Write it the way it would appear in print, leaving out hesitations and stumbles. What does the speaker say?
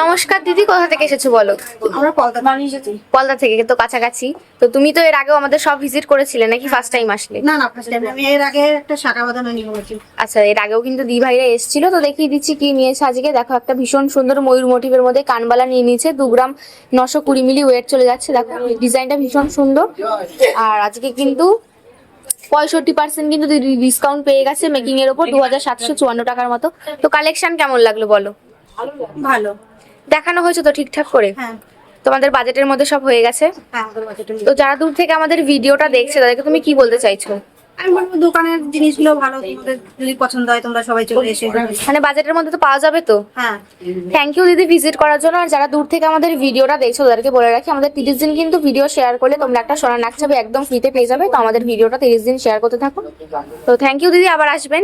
নমস্কার দিদি, কোথা থেকে এসেছো বলো? আমরা পলদা থেকে, তো কাছাকাছি। তো তুমি তো এর আগেও আমাদের সব ভিজিট করেছিলে নাকি ফার্স্ট টাইম আসলে? না না, ফার্স্ট টাইম। আমি এর আগে একটা শাখা বাঁধানো নিয়ে বলেছি। আচ্ছা, এর আগেও কিন্তু দি ভাইরা এসেছিল, তো দেখিয়ে দিচ্ছি কি নিয়েছে আজকে। দেখো, একটা ভীষণ সুন্দর ময়ূর মোটিভের মধ্যে কানবালা নিয়ে নিয়েছে, 2 গ্রাম 920 মিলি ওয়েট চলে যাচ্ছে। দেখো ডিজাইনটা ভীষণ সুন্দর। আর আজকে কিন্তু 65% কিন্তু ডিসকাউন্ট পেয়ে গেছে মেকিং এর উপর, 2754 টাকার মতো। তো কালেকশন কেমন লাগলো বলো? ভালো। দেখানো হয়েছে তো ঠিকঠাক করে? হ্যাঁ তোমাদের বাজেটের মধ্যে সব হয়ে গেছে? হ্যাঁ, ওদের বাজেটে তো যারা দূর থেকে আমাদের ভিডিওটা দেখছে তাদেরকে তুমি কি বলতে চাইছো? আমি বলবো দোকানের জিনিসগুলো ভালো, তোমাদের যদি পছন্দ হয় তোমরা সবাই চলে এসে। মানে বাজেটের মধ্যে তো পাওয়া যাবে তো? হ্যাঁ। থ্যাংক ইউ দিদি ভিজিট করার জন্য। আর যারা দূর থেকে আমাদের ভিডিওটা দেখছো তাদেরকে বলে রাখি, আমাদের 30 দিন কিন্তু ভিডিও শেয়ার করলে তোমরা একটা সোনার নাক চাবি একদম ফ্রিতে পেয়ে যাবে। তো আমাদের ভিডিওটা 30 দিন শেয়ার করতে থাকো। তো থ্যাংক ইউ দিদি, আবার আসবেন।